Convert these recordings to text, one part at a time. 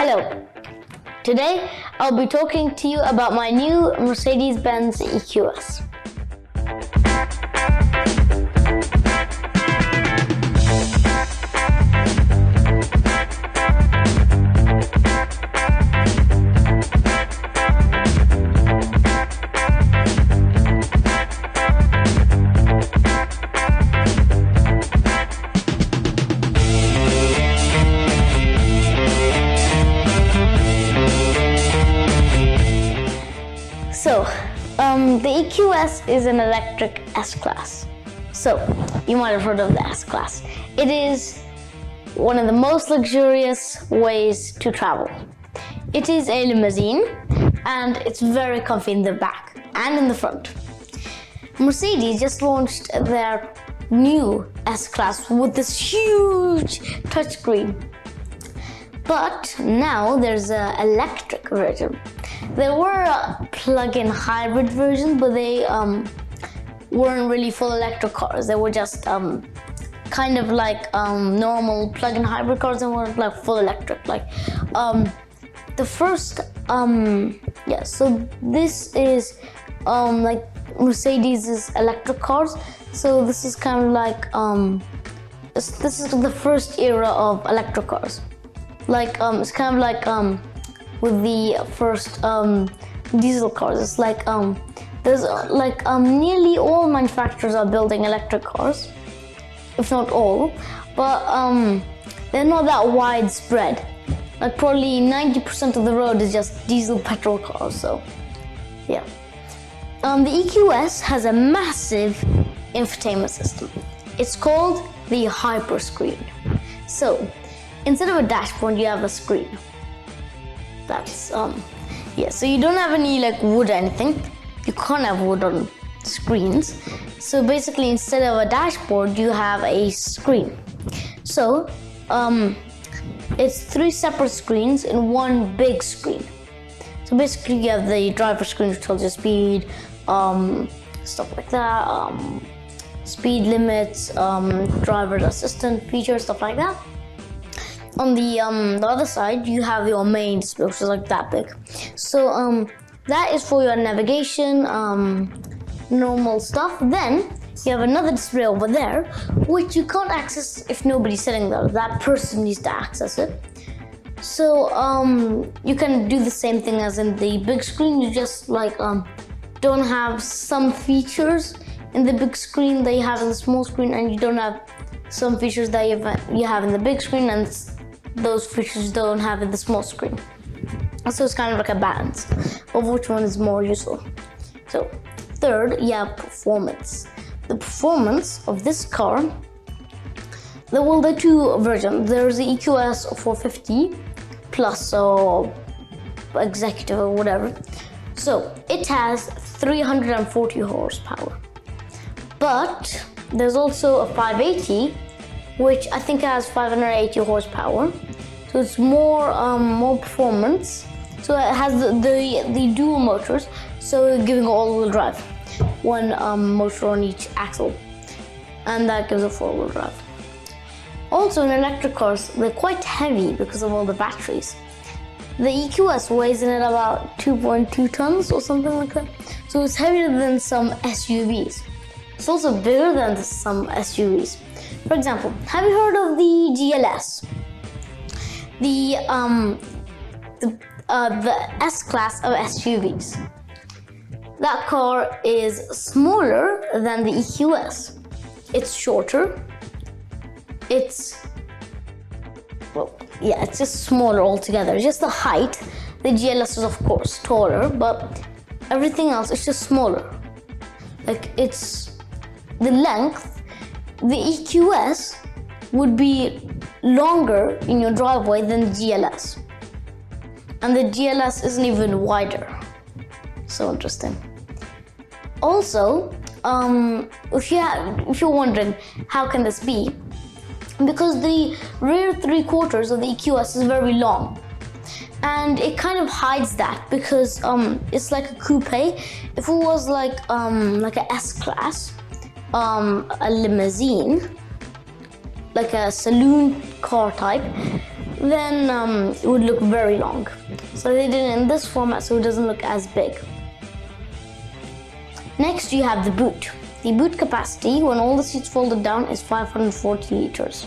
Hello. Today I'll be talking to you about my new Mercedes-Benz EQS. So, the EQS is an electric S-Class. So, you might have heard of the S-Class. It is one of the most luxurious ways to travel. It is a limousine, and it's very comfy in the back and in the front. Mercedes just launched their new S-Class with this huge touchscreen. But now there's an electric version. There were plug-in hybrid versions, but they weren't really full electric cars. They were just kind of like normal plug-in hybrid cars and weren't like full electric. Like the first, so this is like Mercedes's electric cars. So this is kind of like this is the first era of electric cars. Like it's kind of like with the first diesel cars. It's like there's like nearly all manufacturers are building electric cars, if not all, but they're not that widespread. Like probably 90% of the road is just diesel petrol cars. So yeah, the EQS has a massive infotainment system. It's called the Hyperscreen. So instead of a dashboard, you have a screen. That's so you don't have any like wood or anything. You can't have wood on screens. So basically, instead of a dashboard, you have a screen. So it's 3 separate screens in one big screen. So basically, you have the driver screen, which tells you speed, stuff like that, speed limits, driver assistant features, stuff like that. On the other side, you have your main display, which is like that big. So that is for your navigation, normal stuff. Then you have another display over there, which you can't access if nobody's sitting there. That person needs to access it. So you can do the same thing as in the big screen. You just like don't have some features in the big screen that you have in the small screen, and you don't have some features that you have in the big screen, and those features don't have in the small screen. So it's kind of like a balance of which one is more useful. So third, you have performance. The performance of this car, there are 2 versions. There's the EQS 450 Plus or Executive or whatever. So it has 340 horsepower. But there's also a 580, which I think has 580 horsepower. So it's more performance. So it has the dual motors, so giving all-wheel drive. One motor on each axle, and that gives a 4-wheel drive. Also, in electric cars, they're quite heavy because of all the batteries. The EQS weighs in at about 2.2 tons or something like that. So it's heavier than some SUVs. It's also bigger than some SUVs. For example, have you heard of the GLS? The S-Class of SUVs. That car is smaller than the EQS. It's shorter. It's just smaller altogether. Just the height. The GLS is of course taller, but everything else is just smaller. Like it's the length. The EQS would be longer in your driveway than the GLS. And the GLS isn't even wider. So interesting. Also, if you're wondering how can this be, because the rear 3/4 of the EQS is very long, and it kind of hides that because it's like a coupe. If it was like a S-Class, a limousine, like a saloon car type, then it would look very long. So they did it in this format so it doesn't look as big. Next you have the boot. The boot capacity when all the seats folded down is 540 liters.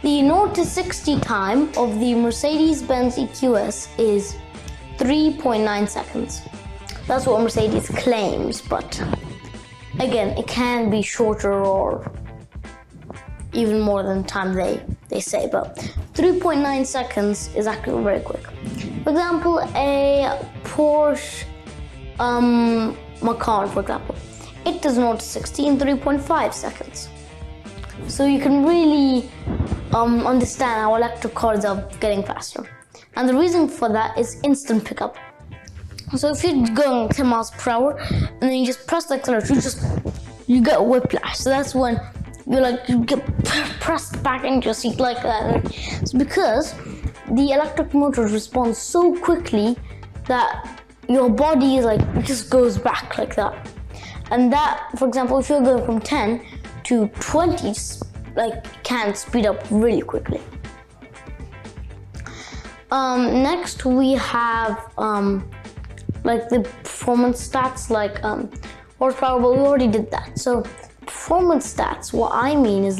The 0 to 60 time of the Mercedes-Benz EQS is 3.9 seconds. That's what Mercedes claims, but again, it can be shorter or even more than the time they say, but 3.9 seconds is actually very quick. For example, a Porsche Macan, for example, it does 0 to 60 in 3.5 seconds. So you can really understand how electric cars are getting faster. And the reason for that is instant pickup. So if you're going 10 miles per hour and then you just press the accelerator, you get whiplash. So that's when you get pressed back into your seat like that. It's because the electric motors respond so quickly that your body is it just goes back like that. And that, for example, if you're going from 10 to 20, can speed up really quickly. Next we have the performance stats, horsepower, but we already did that. So performance stats, what I mean is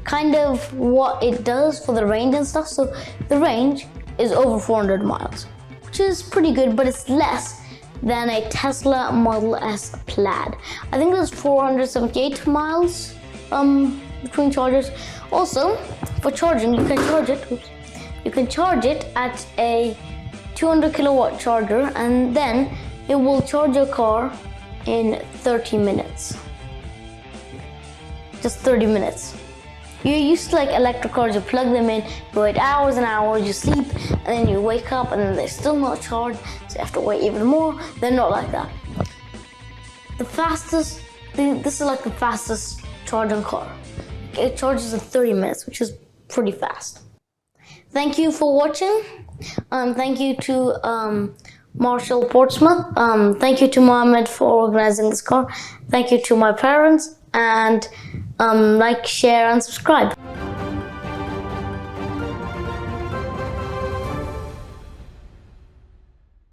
kind of what it does for the range and stuff. So the range is over 400 miles, which is pretty good, but it's less than a Tesla Model S Plaid. I think there's 478 miles between chargers. Also, for charging, you can charge it at a 200 kilowatt charger, and then it will charge your car in 30 minutes. Just 30 minutes. You're used to electric cars, you plug them in, you wait hours and hours, you sleep, and then you wake up and then they're still not charged, so you have to wait even more. They're not like that. This is the fastest charging car. It charges in 30 minutes, which is pretty fast. Thank you for watching. Thank you to Marshall Portsmouth. Thank you to Mohammed for organizing this car. Thank you to my parents, and like, share, and subscribe.